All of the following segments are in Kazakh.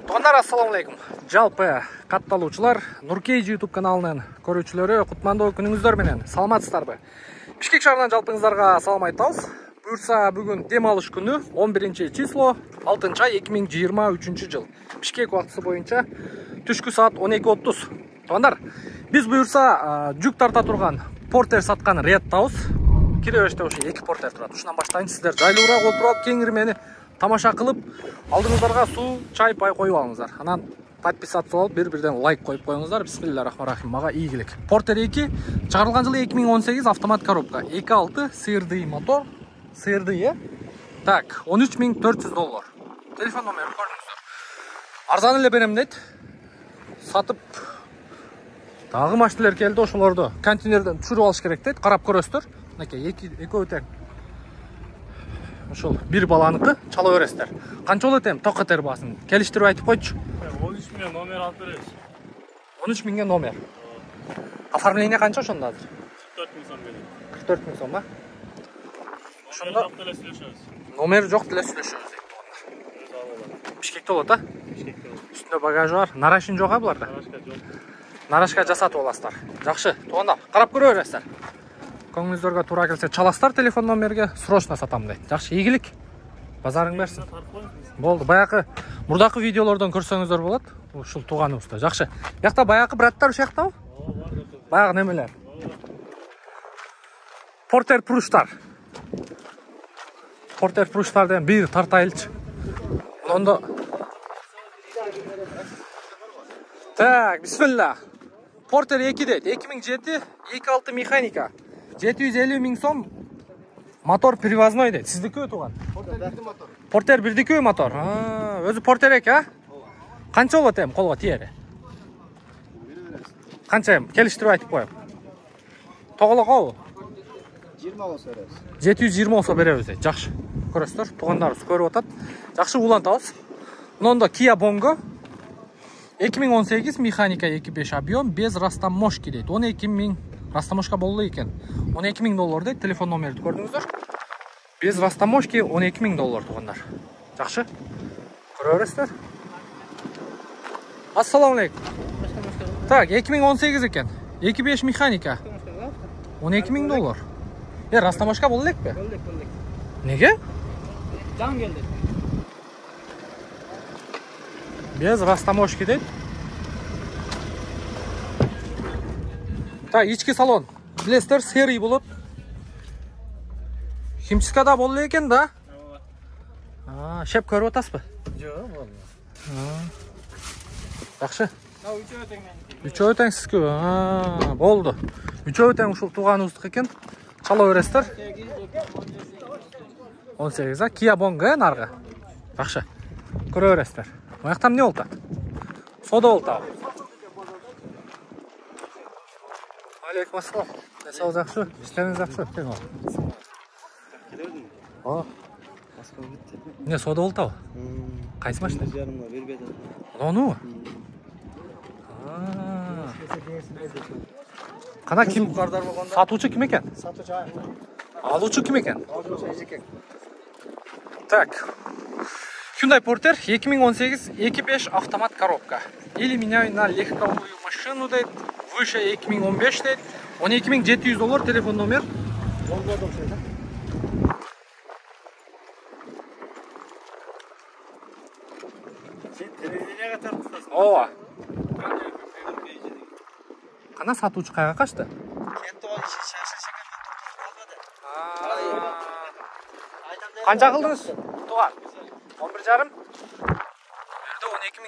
Туугандар, ассаламу алейкум. Жалпы катталуучулар, Нуркейж YouTube каналынын көрүүчүлөрү, кутмандуу күнүңүздөр менен саламатсыздарбы? Бишкек шаарынан жалпыңыздарга салам айтабыз. Буюрса, бүгүн дем алыш күнү 11 число 6 ай 2023 жыл. Бишкек убактысы боюнча түшкү саат 12:30. Туугандар, биз буюрса жүк тарта турган портер саткан реттабыз. Кире бериште ошо 2 портер турат. Ушундан баштайын, сиздер жайлуураак отуруп, кеңиримени тамаша кылып, алдыңыздарга суу, чай, пай коюп алыңыздар. Анан подписаться болуп, бир-бирден лайк коюп коюңуздар. Бисмиллахиррахманиррахим. Мага ийгилик. Портер 2 чыгарылган жылы 2018 автомат коробка. 2.6 CRDI мотор. CRDI, Так, $13.400. Телефон номери көрүңүздөр. Арзан эле берем дейт. Сатып дагы машиналар келди, ошолорду контейнерден түшүрүп алыш керек дейт. Карап көрөсүздөр. Мынакей экөө тең. Ошол бир баланыкы чала бересиздер. Канча болот эми ток тербасын? Келиштирип айтып койчу. 13 миң номер алып беребиз. 13 миңге номер. Оформление канча ошондо азыр? 44 миң сом берем. 44 миң сом, а? Ошондо деле сүйлөшөбүз. Номер жок, деле сүйлөшөбүз дейт. Бишкекте болот, а? Бишкекте болот. Үстүндө багажы бар. Нарашин жок, а буларда? Нарашка жок. Нарашка жасатып аласыздар. Жакшы, туугандар, карап көрө бересиздер. Көңүлүңүздөргө туура келсе чаласыздар телефон номерге, срочно сатам дейт. Жакшы, ийгилик. Базарың берсин. Болду, баягы мурдакы видеолордон көрсөңүздөр болот. Ушул тууганыбызда. Жакшы. Биякта баягы браттар ушактабы? Баягы немелер? Портер пруштар. Портер пруштардан бир тартайлычы. Ондо Так, бисмилла. Портер 2 дейт. 2007 2.6 механика. 750 миң сом. Мотор привозной дейт. Сиздикү тууган? Портер бирдикү мотор. Өзү портер эки, а? Канча болот эми колго тиери? Канча эми келиштирип айтып коем. Тоголокобу? 20 болсо беребиз. 720 болсо беребиз дейт. Жакшы. Көрөсүздөр, туугандарыбыз көрүп атат. Жакшы улантабыз. Мындан Kia Bongo 2018 механика 2.5 объем без растаможки дейт. 12 миң растаможка болду экен. $12.000 дейт. Телефон номерди көрдүңүздөр. Без растаможки $12.000 туугандар. Жакшы. Көрө бересиздер. Ассаламу алейкум. Так, 2018 экен. 2.5 механика. $12.000. Растаможка болду элекпи? Болдuk. Неге? Жан келди. Без растаможки дейт. Так, ички салон. Билесиздер, серый болот. Химчискада болду экен да? Шеп көрүп атасызбы? Жок, болду. Жакшы. Үчөө тең меники. Үчөө тең сизге. Болду. Үчөө тең ушул тууганыбыздык экен. Чала бересиздер. 18, Kia Bongo наргы. Жакшы. Көрө бересиздер. Маяктан эмне болду? Сода болду. Алейкум ассалам. Насыл жакшы, иштериңиз жакшы. Басқа битти. Не сода болду? Кайсы машина? Жарымга бербеди. Ону? Кана ким? Сатуучу ким экен? Сатучу. Алуучу ким экен? Алуучу эжекен. Так. Hyundai Porter 2018 2.5 автомат коробка. Или меняю на легковую машину дейт. Выше 2015 дейт. $12.700 телефон номер. Болду окшойт, да? Сен телевизорга тартасың. Ооба. Кана сатуучу кайга качты? Кетти ол иши шашыршыган болбоду. Канча кылдыңыз? Туган. 11,5.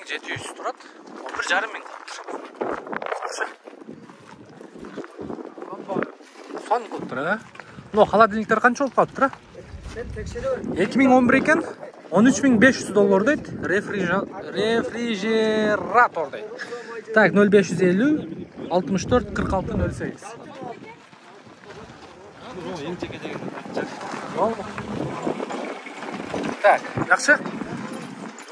Жерде 12.700 турат. 11,5 миң кылыптыр. Сон кылыптыр, а? Но холодильниктер канча болуп калыптыр, а? 2011 экен. $13.500 дейт. Рефрижератор дейт. Так, 0550 64 46 08. Так, жакшы.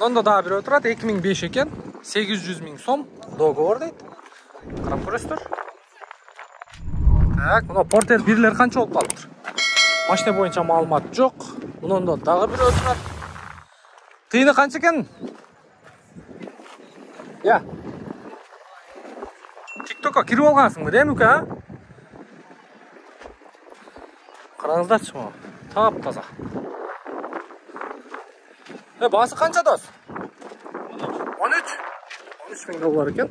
Мында дагы бирөө турат, 2005 экен. 800 миң сом договор дейт. Карап көрөсүздөр. Так, мына портер бирлер канча болуп калыптыр? Машина боюнча маалымат жок. Мында дагы бирөө турат. Тыйыны канча экен? Ya. TikTok'a kirip algansыңбы, дейм ука? Караңыздарчы мына. Тап-таза. Басы канча дос? 13. 13 миң доллар екен.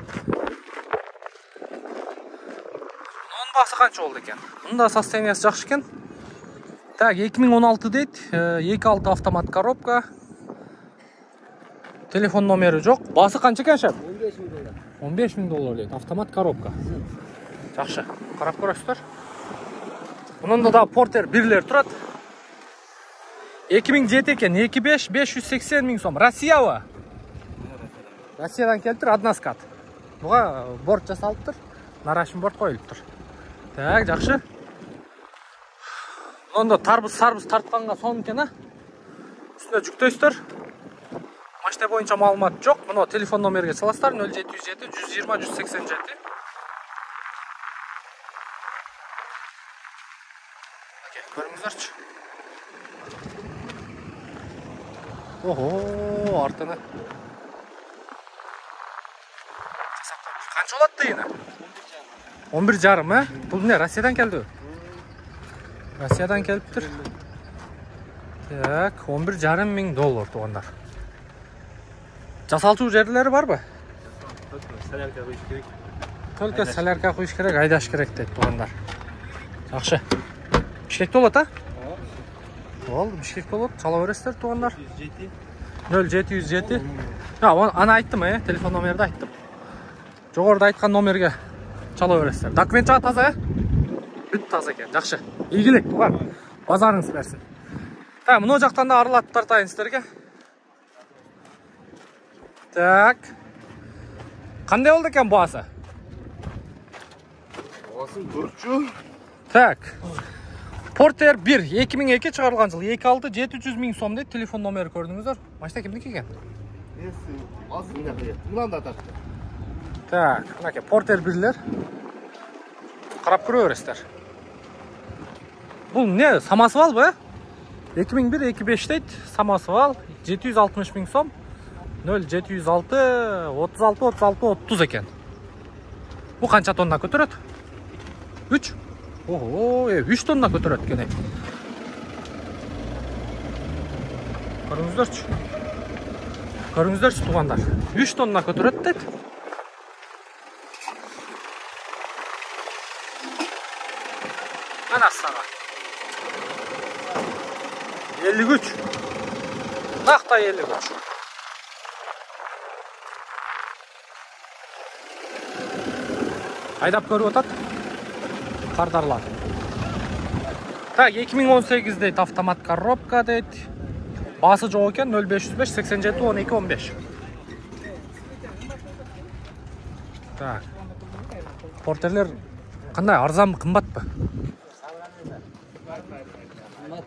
Оның басы қанша болды екен? Мұнда состояниясы жақсы екен. Так, 2016 дейді. 2.6 автомат коробка. Телефон номері жоқ. Басы қанша екен шап? 15 000 доллар. 15 000 доллар дейді. Автомат коробка. Жақсы. Қарап көресіздер. Мұнда да портер бірлер тұрады. 2007 екен. 2.5 580 000 сом. Россия ва? Россиядан келіп тұр, одна скат. Бұға борт жасалып тұр. Нарашын борт қойылып тұр. Так, жақсы. Онда тарбыз тартқанға сон екен, үстіне жүктейсіздер. Машина бойынша маалымат жоқ. Мұны телефон номерге саласыздар. 0707 120 187. Көріңіздерші. Ого, артына. Қанша олады дейіні? 11 жарым, Бұл не, Россиядан келді? Россиядан келіп тұр. Так, 11 жарым мың доллар туғандар. Жасалту жерлері бар ба? Солярка қойыш керек. Только солярка қойыш керек, айдаш керек дейді туғандар. Жақшы. Бішкекті олады, Ол, Бішкекті олады, чала өрестер туғандар. 0707. Ана айттым, телефон номерді айттым. Жоғырда айтқан номерге чала өрестер. Документ жағы таза, Бүт таза екен, жақшы. Игілік туған, базарыңыз берсін. Мұны жақтан да арылатып тартайын сіздерге. Так. Қандай олды екен басы? Басы 400. Так. Портер 1, 2002 шығарылған жыл. 2.6 700 000 сом дейді. Телефон номері көрдіңіздер. Машина кімдікі екен? Мұнан да тартты. Так, мынакей портер 1-лер. Қарап көре өрестер. Бұл не? Самосвал ба? 2001-2005 дейді. Самосвал 760 000 сом. 0706 36 екен. Бұл қанша тонна көтереді? 3? Ого, 3 тонна көтереді екен. Көріңіздерші туғандар. 3 тонна көтереді дейді. Мына саға. 53. Нақта 53. Айдап көріп отады. Қардарлар. Так, 2018 дейді, автомат коробка дейді. Басы жоқ екен, 0505 87 12 15. Так. Портерлер қандай, арзан ба, қымбат па?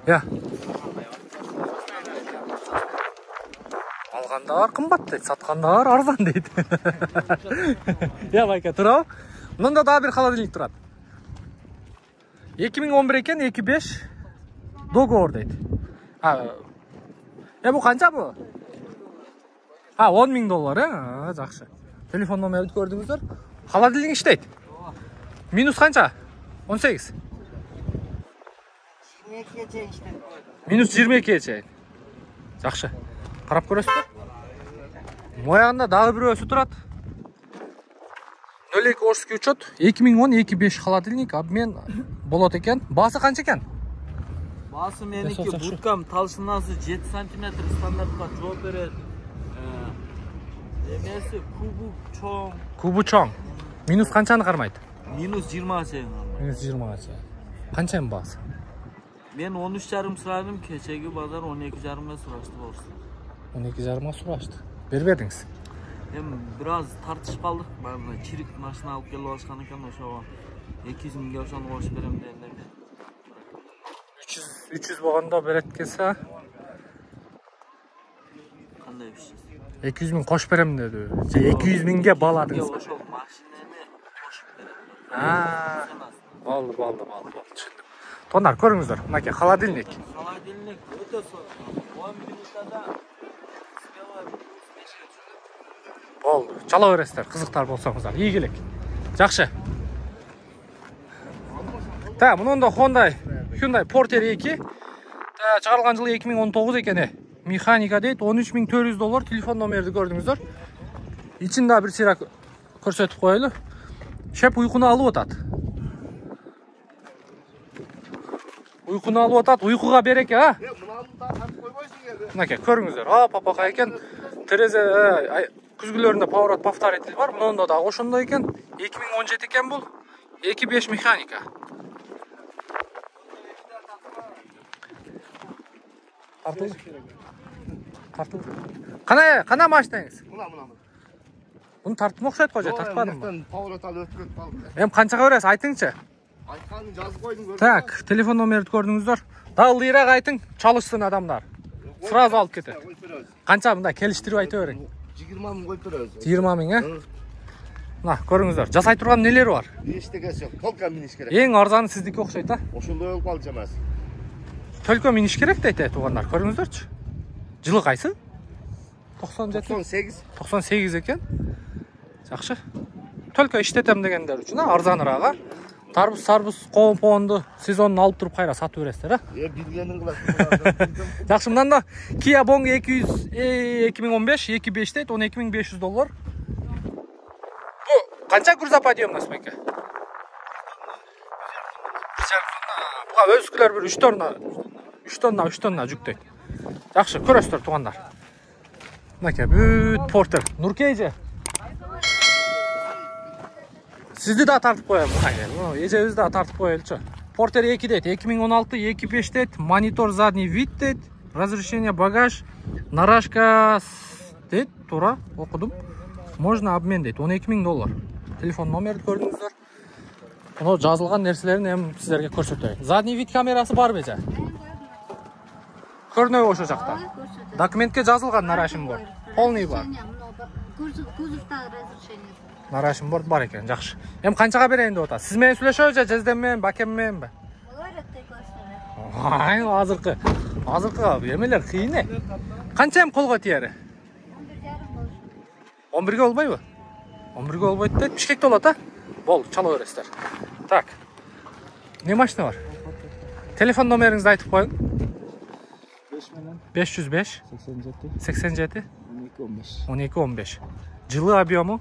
Я. Алғандар қымбат дейді, сатқандар арзан дейді. Я, байка, тұрау. Мұнда да бір холодильник тұрады. 2011 екен, 2.5 договор дейді. Бұл қанша бұл? 10 000 доллар, жақшы. Телефон номерді көрдіңіздер. Холодильник іштейді. Минус қанша? 18. 22-ге чейін іштейді. Минус 22-ге чейін. Жақшы. Қарап көресіздер. Мояғында дағы бір өсі тұрады. 02 орский учет, 2010-2.5 холодильник, обмен болады екен. Басы қанша екен? Басы менікі будкам талшынасы 7 см стандартқа жооп береді. Емесі чоң. Кубу чоң. Минус қаншаны қармайды? Минус 20 чейін. Минус 20 чейін. Қанша ем басы? Мен 13,5 сұрадым, кешегі базар 12,5-ға сұрашты болсын. 12,5-ға сұрашты. Бербедіңіз? Biraz tartışıp kaldık. Ben çirik maşını alıp gelip başkan iken o 200 000 yaşanı boş verem derlerdi. 300 bolganda beret kelse. Qanday 300? 200 000 qo'shib berem dedi. 200 000ga baladingiz. Yo'q, mashinani qo'shib berem. Ha. Bo'ldi. Tushundim. To'nlar ko'ringizlar. Mana холодильник. Холодильник o'ta so'z. 10 minutda Болду. Чала бересиздер, кызыктар болсоңуздар. Ийгилик. Жакшы. Та, мунунда Hyundai Porter 2. Та, чыгарылган жылы 2019 экен. Механика дейт, $13.400 телефон номерди көрдүңүздөр. İçinde bir sıra көрсөтүп коелу. Шеп уйкуну алып атат. Уйкуну алып атат, уйкуга береке, а? Мынакей, көрүңүздөр. Папака экен. Терезе күзгүлөрүндө поворот повторитель бар. Мунунда да ошондой экен. 2017 экен бул. 2.5 механика. Тартыл. Кана машинаңыз? Bunu tartma okşayt koca, tartmadın mı? Hem kançaga veresiz, aytыңчы. Aytkanı жазып koydum. Так, telefon номерді көрдіңіздер. Дағылырақ айтың, çalışsın adamlar. Сразу алып кетер. Қанша мында келіштіріп айта берің. 20 мың қойып тұр өзі. 20 мың, ә? Мына, көріңіздер. Жасай тұрған нелері бар? Ештеңесі жоқ. Толка миниш керек. Ең арзаны сіздікі оқшайт, а? Ошондой болуп калчу эмес. Төлкө миниш керек дейт туғандар. Көріңіздерчі. Жылы қайсы? 98. 98 екен. Жақшы. Төлкө иштетем дегендер үчүн арзаныраак. Тарбыз, коон-поонду сезонун алып туруп кайра сатып бересиздер, а? Билгениң кыласың. Жақсы, мындан да Kia Bongo 2015 2.5 дейт, $12.500. Бу канча грузоподъемность беке? Буга өзгөлөр бир 3 тонна жүктөйт. Жақшы, көрөсүздөр туугандар. Мынакей бүт Porter. Нуркейже. Сизди да тартып коем. Эжебизди да тартып коелчу. Porter 2 дейт, 2016 2.5 дейт, монитор задний вид дейт, разрешение багаж, нарашка дейт, туура окудум. Можно обмен дейт, $12.000. Телефон номерди көрдүңүздөр. Муну жазылган нерселерин эми сиздерге көрсөтөйүн. Задний вид камерасы бар беже? Көрүнөбү ошо жакта? Документке жазылган нарашим бар. Полный бар. Кузовта разрешение. Нарашим бар экен, жакшы. Эми канчага берейин деп атасыз? Сиз менен сүйлөшөбү же Жезден менен, Бакен мененби? Азыркы эмелер кыйын э. Канча эми колго тиери? 11.5 болбойбу? 11.5 болбойт дейт. Бишкекте болот, а? Болду, чала бересиздер. Так. Не машина бар? Телефон номериңизди айтып коюң. 505 87 12-15. Жылы объему?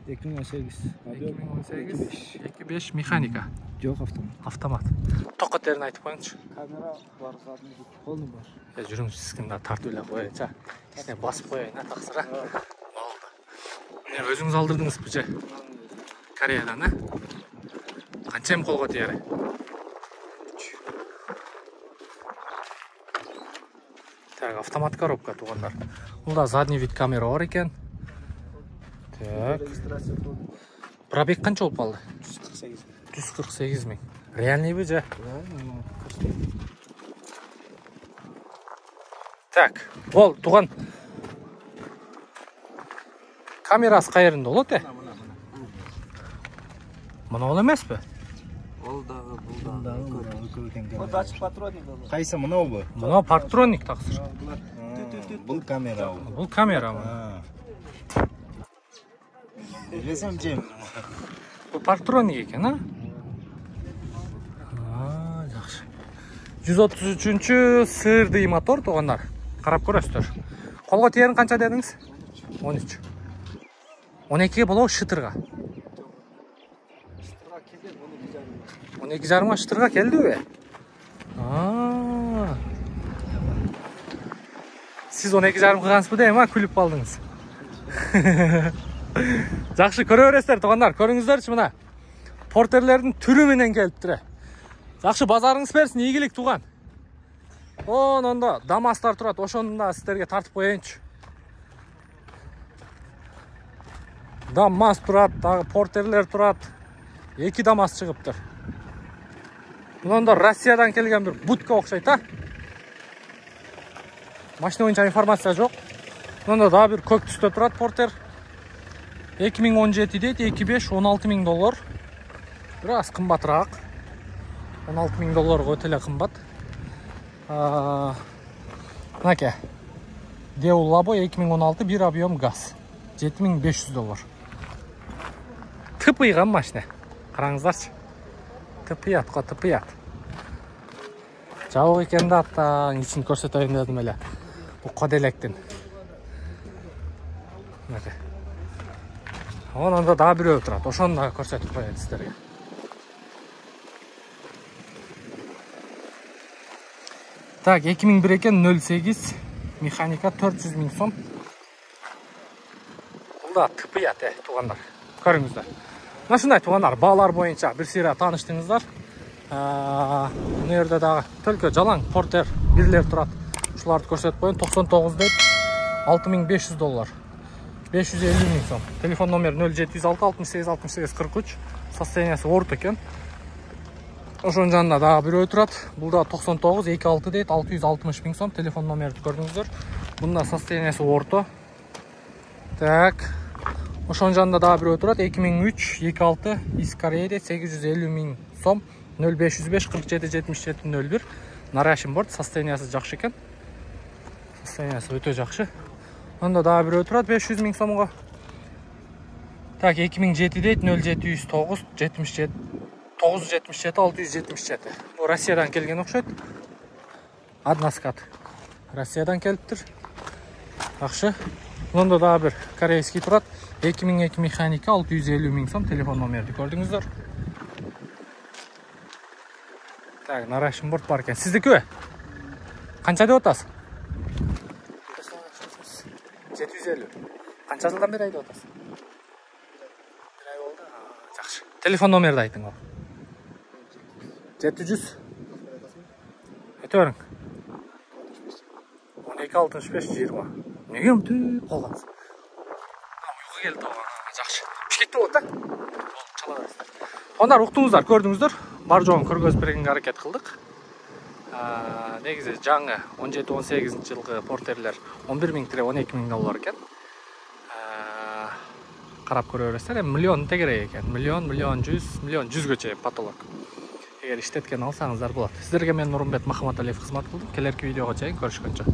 2018. 2.5 механика. Жоқ, Автомат. Тоққа терін айтып қойыңызшы. Камера бар, қолны бар. Жүріңіз сізгінді тартып еле қойайынша. Кішіне басып қойайын, тақсыра. Болды. Өзіңіз алдырдыңыз бұ же? Кореядан, ә? Қаншайым қолға тияры? Так, автомат коробка туғандар. Бұлда задний вид камера бар екен. Так. Пробег қанша болып қалды? 148 мың. Реальный бі же? Так, ол туған камерасы қайырында олот, ә? Мұны ол емес бі? Ол дағы, бұл дағы. Вот açık patronik olur. Qaysı mınau bu? Мұны партроник тақсыр. Бұл камера bu. Бұл камера мı? Bilesem Cem. Бұл партроник екен, а? Жақсы. 133-ші сырдый мотор туғандар. Қарап көресіздер. Қолға тиерін қанша дедіңіз? 13. 12 болу шытырға. 12,5 шытырға келді бе? Сіз 12,5 қығансыз бұдай ма? Күліп балдыңыз. Жақшы, көрі өрестер туғандар. Көріңіздерші мұна. Портерлердің түрі менен келіп тұры. Жақшы, базарыңыз берсін, игілік туған. Онда дамастар тұрады. Ошонда сіздерге тартып қойайыншы. Дамас тұрады, портерлер тұрады. 2 дамас шығып тұр. Мұнда Россиядан келген бір будка оқшайды, а? Машина ойынша информация жоқ. Мұнда да бір көк түсті тұрады портер. 2017 дейт, 2.5 $16.000. Біраз қымбатырақ. $16.000 өтелі қымбат. Мынаке. Деул Лабо 2016 бір объем газ. $7500. Tıpıyған машина. Қараңыздаршы. Tıpıyat, tıpıyat. Жабық екен да аттан ішін көрсетейін дедім әлі. Бұл қоделектен. Онында да біреу тұрады. Ошоны да көрсетіп қояды сіздерге. Так, 2001 екен 08 механика 400 000 сом. Бұл да tıpıyat, туғандар. Көріңіздер. Нашындай туғандар, бағалар бойынша бір сирә таныштыңыздар. Бұл жерде дағы төлкі жалаң портер бірлер тұрады. Шуларды көрсетіп қойын. 99 дейд, $6500. 550 000 сом. Телефон номер 0706 68 68 43. Состояниясы орт екен. Ошон жанында дағы біреу тұрады. Бұл да 99 26 дейд, 660 000 сом. Телефон номерді көрдіңіздер. Бұнда состояниясы орто. Так. Ошон жанында дағы біреу тұрады. 2003 26 из Кореяде 850 000 сом. 0505 47 77 01. Нарашин борт. Состояниясы жақшы екен. Состояниясы өте жақшы. Онда дағы біреу тұрады 500 000 сомға. Так, 2007 дейд 0709 77 977 677. Бұл Россиядан келген оқшайды. Аднаскат. Россиядан келіптір. Жақшы. Онда дағы бір корейский тұрады. 2002 механика 650 000 сом. Телефон номерді көрдіңіздер. Так, Нарашин борт бар екен. Сіздікі? Қанша деп отасың? 750. Қанша жылдан бері айтып отасың? Bir ay oldu. Жақсы. Телефон номерді айтың ол. 700. Өтерің. 1265 20. Неге ұмтып қолғансың? Ұйқы келді оған. Жақсы. Пішкетті болды да? Чала бересіздер. Ондар ұқтыңыздар, көрдіңіздер. Бар жоғын көргөзіп бергенге әрекет қылдық. Негізі жаңы 17-18 жылғы портерлер 11 000-12 000 екен. Қарап көре бересіздер. Миллион тегерек екен. Миллион 100 чейін потолок. Егер іштеткен алсаңыздар болады. Сіздерге мен Нұрымбет Махаматалиев қызмат қылдым. Келеркі видеоға чейін көрішкенше.